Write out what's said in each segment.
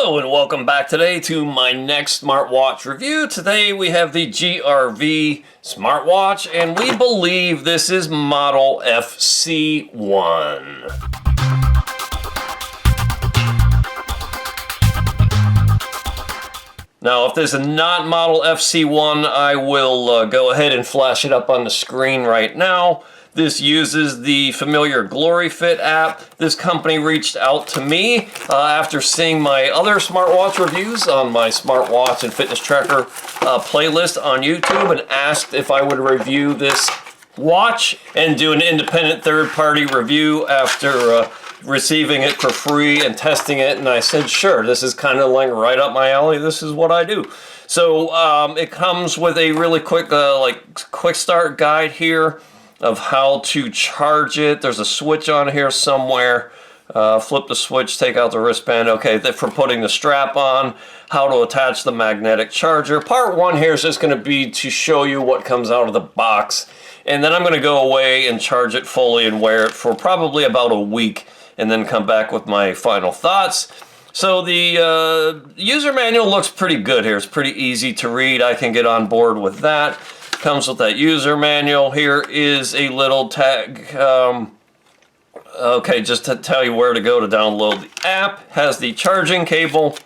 Hello and welcome back today to my next smartwatch review. Today we have the GRV smartwatch and we believe this is model FC1. Now if this is not model FC1, I will go ahead and flash it up on the screen right now. This uses the familiar GloryFit app. This company reached out to me after seeing my other smartwatch reviews on my smartwatch and fitness tracker playlist on YouTube and asked if I would review this watch and do an independent third-party review after receiving it for free and testing it. And I said, sure, this is kind of like right up my alley. This is what I do. So it comes with a really quick quick start guide here of how to charge it. There's a switch on here somewhere. Flip the switch, take out the wristband. Okay, for putting the strap on, how to attach the magnetic charger. Part one here is just going to be to show you what comes out of the box. And then I'm going to go away and charge it fully and wear it for probably about a week and then come back with my final thoughts. So the user manual looks pretty good here. It's pretty easy to read. I can get on board with that. Comes with that user manual. Here is a little tag. Okay, just to tell you where to go to download the app. Has the charging cable.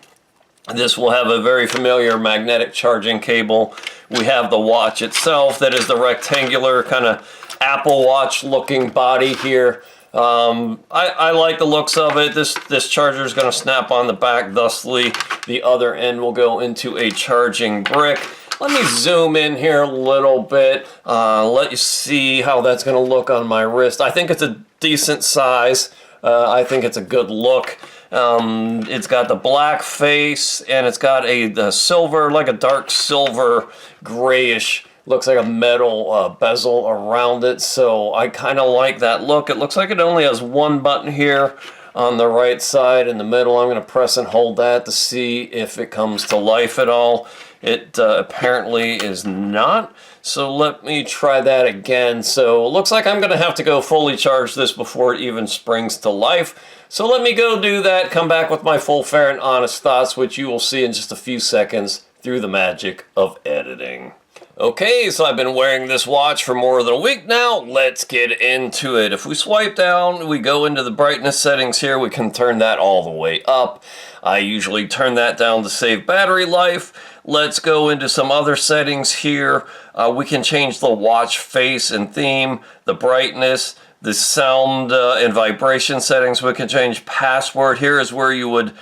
This will have a very familiar magnetic charging cable. We have the watch itself. That is the rectangular kind of Apple Watch looking body here. I like the looks of it. This charger is going to snap on the back. Thusly, the other end will go into a charging brick. Let me zoom in here a little bit, let you see how that's going to look on my wrist. I think it's a decent size. I think it's a good look. It's got the black face, and it's got a silver, like a dark silver, grayish, looks like a metal bezel around it. So I kind of like that look. It looks like it only has one button here on the right side. In the middle, I'm going to press and hold that to see if it comes to life at all. It apparently is not, so let me try that again. So it looks like I'm going to have to go fully charge this before it even springs to life. So let me go do that, come back with my full, fair, and honest thoughts, which you will see in just a few seconds through the magic of editing. Okay, so I've been wearing this watch for more than a week now. Let's get into it. If we swipe down, we go into the brightness settings here. We can turn that all the way up. I usually turn that down to save battery life. Let's go into some other settings here. We can change the watch face and theme, the brightness, the sound and vibration settings. We can change password. Here is where you would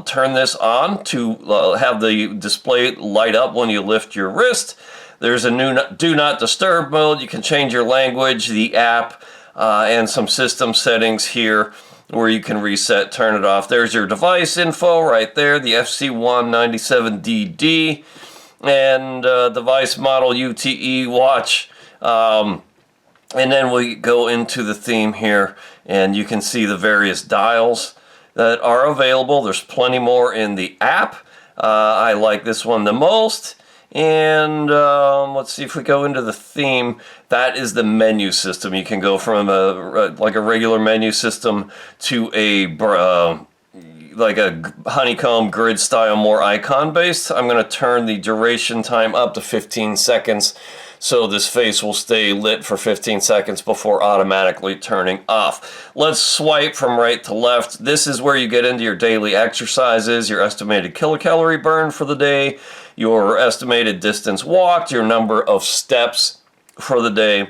turn this on to have the display light up when you lift your wrist. There's a new do not disturb mode. You can change your language, the app, and some system settings here where you can reset, turn it off. There's your device info right there, the FC1 97DD, and device model UTE watch. And then we go into the theme here, and you can see the various dials that are available. There's plenty more in the app. I like this one the most. And let's see if we go into the theme. That is the menu system. You can go from like a regular menu system to a like a honeycomb grid style, more icon based. I'm going to turn the duration time up to 15 seconds. So this face will stay lit for 15 seconds before automatically turning off. Let's swipe from right to left. This is where you get into your daily exercises, your estimated kilocalorie burn for the day, your estimated distance walked, your number of steps for the day.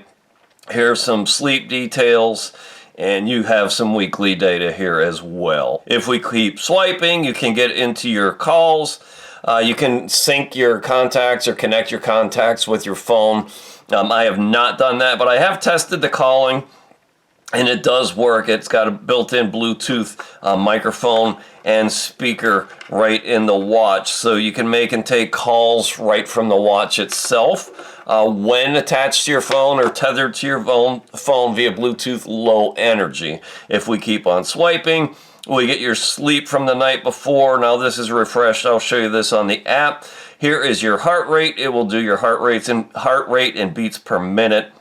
Here's some sleep details, and you have some weekly data here as well. If we keep swiping, you can get into your calls. You can sync your contacts or connect your contacts with your phone. I have not done that, but I have tested the calling, and it does work. It's got a built-in Bluetooth microphone and speaker right in the watch, so you can make and take calls right from the watch itself. When attached to your phone or tethered to your phone via Bluetooth low energy. If we keep on swiping, we get your sleep from the night before. Now this is refreshed. I'll show you this on the app. Here is your heart rate. It will do your heart rate and beats per minute.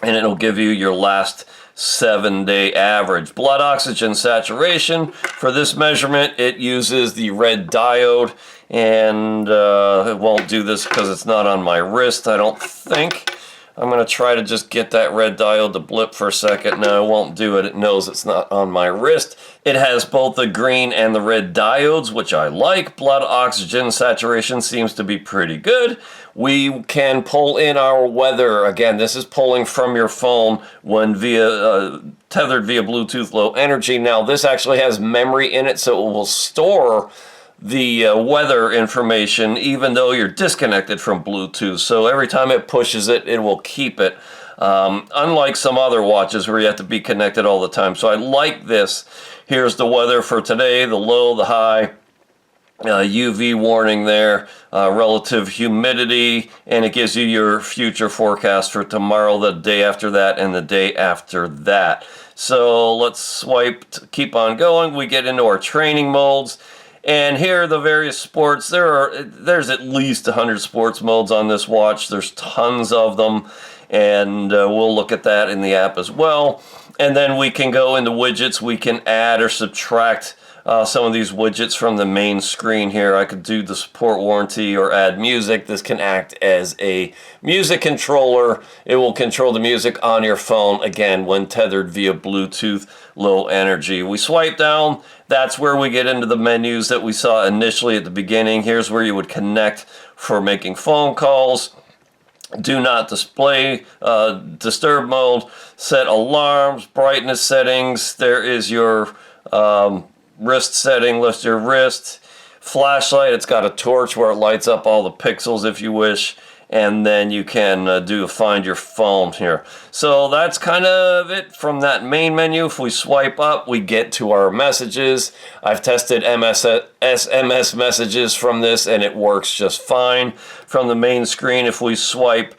and it'll give you your last 7-day average. Blood oxygen saturation, for this measurement, it uses the red diode, and it won't do this because it's not on my wrist, I don't think. I'm going to try to just get that red diode to blip for a second. No, it won't do it. It knows it's not on my wrist. It has both the green and the red diodes, which I like. Blood oxygen saturation seems to be pretty good. We can pull in our weather. Again, this is pulling from your phone when tethered via Bluetooth Low Energy. Now, this actually has memory in it, so it will store the weather information even though you're disconnected from Bluetooth. So every time it pushes it, it will keep it. Unlike some other watches where you have to be connected all the time. So I like this. Here's the weather for today, the low, the high, UV warning there, relative humidity, and it gives you your future forecast for tomorrow, the day after that, and the day after that. So let's swipe, keep on going. We get into our training modes. And here are the various sports. There's at least 100 sports modes on this watch. There's tons of them, and we'll look at that in the app as well. And then we can go into widgets. We can add or subtract some of these widgets from the main screen here. I could do the support warranty or add music. This can act as a music controller. It will control the music on your phone, again, when tethered via Bluetooth Low Energy. We swipe down. That's where we get into the menus that we saw initially at the beginning. Here's where you would connect for making phone calls. Do not display, disturb mode, set alarms, brightness settings. There is your wrist setting, lift your wrist. Flashlight, it's got a torch where it lights up all the pixels if you wish. And then you can do find your phone here. So that's kind of it from that main menu. If we swipe up, we get to our messages. I've tested SMS messages from this, and it works just fine. From the main screen, if we swipe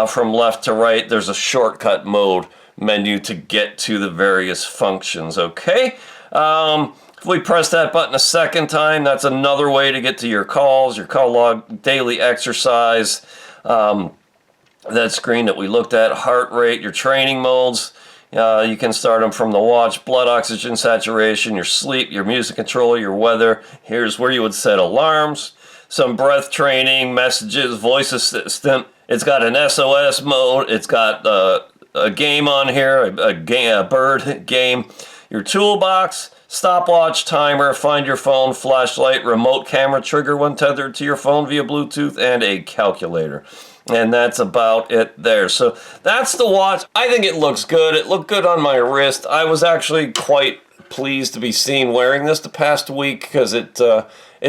from left to right, there's a shortcut mode menu to get to the various functions, okay? If we press that button a second time, that's another way to get to your calls, your call log, daily exercise, that screen that we looked at, heart rate, your training modes. You can start them from the watch, blood oxygen saturation, your sleep, your music controller, your weather. Here's where you would set alarms, some breath training, messages, voice assistant. It's got an SOS mode. It's got a game on here, a bird game, your toolbox, stopwatch, timer, find your phone, flashlight, remote camera trigger when tethered to your phone via Bluetooth, and a calculator. And that's about it there. So that's the watch. I think it looks good. It looked good on my wrist. I was actually quite pleased to be seen wearing this the past week because it's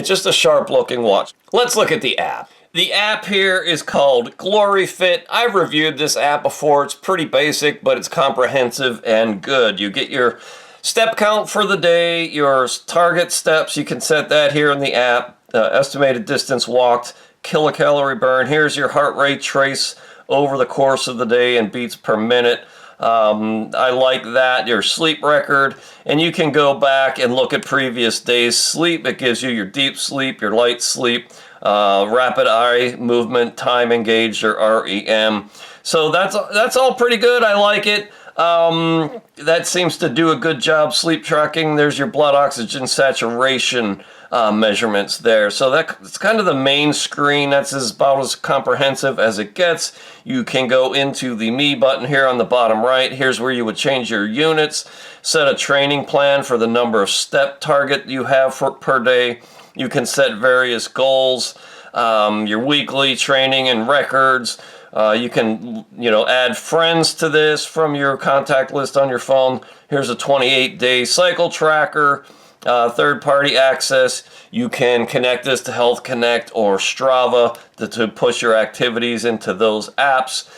just a sharp looking watch. Let's look at the app. The app here is called Glory Fit. I've reviewed this app before. It's pretty basic, but it's comprehensive and good. You get your step count for the day, your target steps, you can set that here in the app. Estimated distance walked, kilocalorie burn. Here's your heart rate trace over the course of the day in beats per minute. I like that. Your sleep record, and you can go back and look at previous days' sleep. It gives you your deep sleep, your light sleep, rapid eye movement, time engaged, or REM. So that's all pretty good. I like it. That seems to do a good job sleep tracking. There's your blood oxygen saturation measurements there. So that's kind of the main screen. That's about as comprehensive as it gets. You can go into the Me button here on the bottom right. Here's where you would change your units, set a training plan for the number of step target you have per day. You can set various goals, your weekly training and records. You can, add friends to this from your contact list on your phone. Here's a 28-day cycle tracker, third-party access. You can connect this to Health Connect or Strava to push your activities into those apps.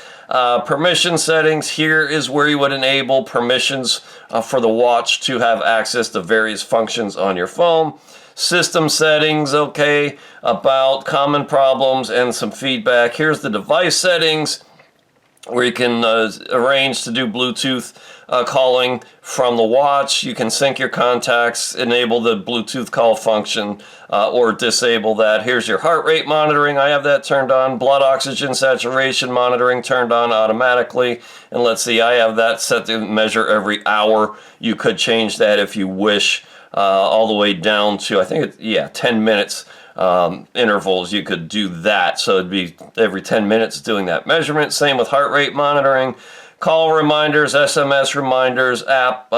Permission settings, here is where you would enable permissions for the watch to have access to various functions on your phone. System settings, okay, about common problems and some feedback. Here's the device settings. where you can arrange to do Bluetooth calling from the watch. You can sync your contacts, enable the Bluetooth call function, or disable that. Here's your heart rate monitoring. I have that turned on. Blood oxygen saturation monitoring turned on automatically. And let's see, I have that set to measure every hour. You could change that if you wish, all the way down to, I think, 10 minutes. Intervals, you could do that. So it'd be every 10 minutes doing that measurement. Same with heart rate monitoring, call reminders, SMS reminders, app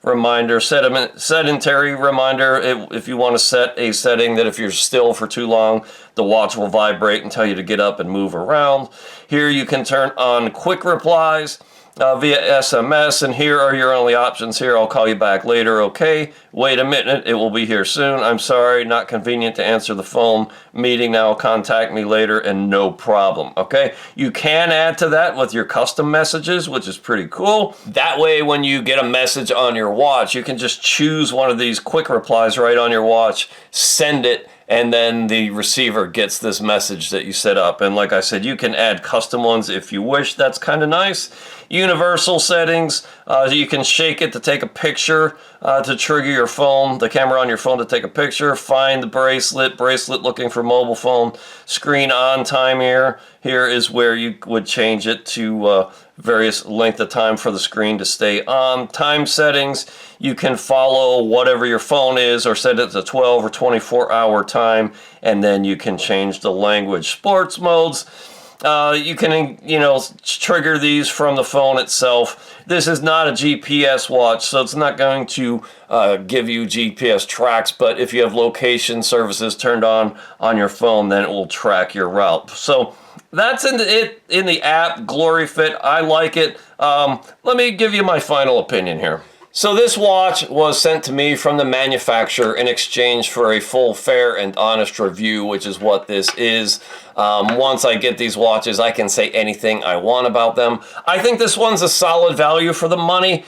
reminders, sedentary reminder. If you want to set a setting that if you're still for too long, the watch will vibrate and tell you to get up and move around. Here you can turn on quick replies via SMS, and here are your only options here. I'll call you back later. Okay, wait a minute, it will be here soon. I'm sorry, not convenient to answer the phone. Meeting now, contact me later, and no problem. Okay, you can add to that with your custom messages, which is pretty cool. That way, when you get a message on your watch, you can just choose one of these quick replies right on your watch, send it, and then the receiver gets this message that you set up. And like I said, you can add custom ones if you wish. That's kind of nice. Universal settings, you can shake it to take a picture, to trigger your phone, the camera on your phone to take a picture. Find the bracelet looking for mobile phone. Screen on time here is where you would change it to various length of time for the screen to stay on. Time settings, you can follow whatever your phone is or set it to 12 or 24-hour time, and then you can change the language. Sports modes, you can, trigger these from the phone itself. This is not a GPS watch, so it's not going to give you GPS tracks, but if you have location services turned on your phone, then it will track your route. So that's in the app, GLORYFIT. I like it. Let me give you my final opinion here. So this watch was sent to me from the manufacturer in exchange for a full, fair, and honest review, which is what this is. Once I get these watches, I can say anything I want about them. I think this one's a solid value for the money.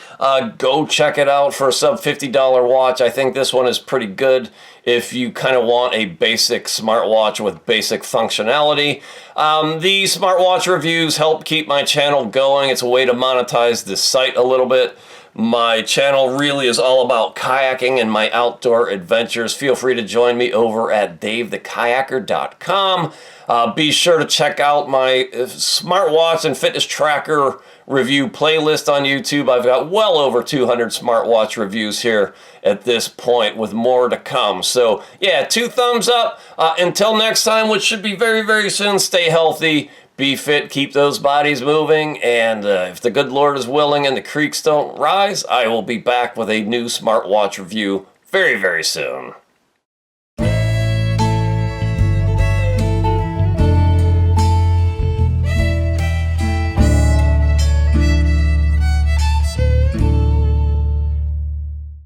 Go check it out for a sub $50 watch. I think this one is pretty good if you kind of want a basic smartwatch with basic functionality. The smartwatch reviews help keep my channel going. It's a way to monetize this site a little bit. My channel really is all about kayaking and my outdoor adventures. Feel free to join me over at davethekayaker.com. Be sure to check out my smartwatch and fitness tracker review playlist on YouTube. I've got well over 200 smartwatch reviews here at this point, with more to come. So yeah, 2 thumbs up. Until next time, which should be very, very soon, stay healthy. Be fit, keep those bodies moving, and if the good Lord is willing and the creeks don't rise, I will be back with a new smartwatch review very, very soon.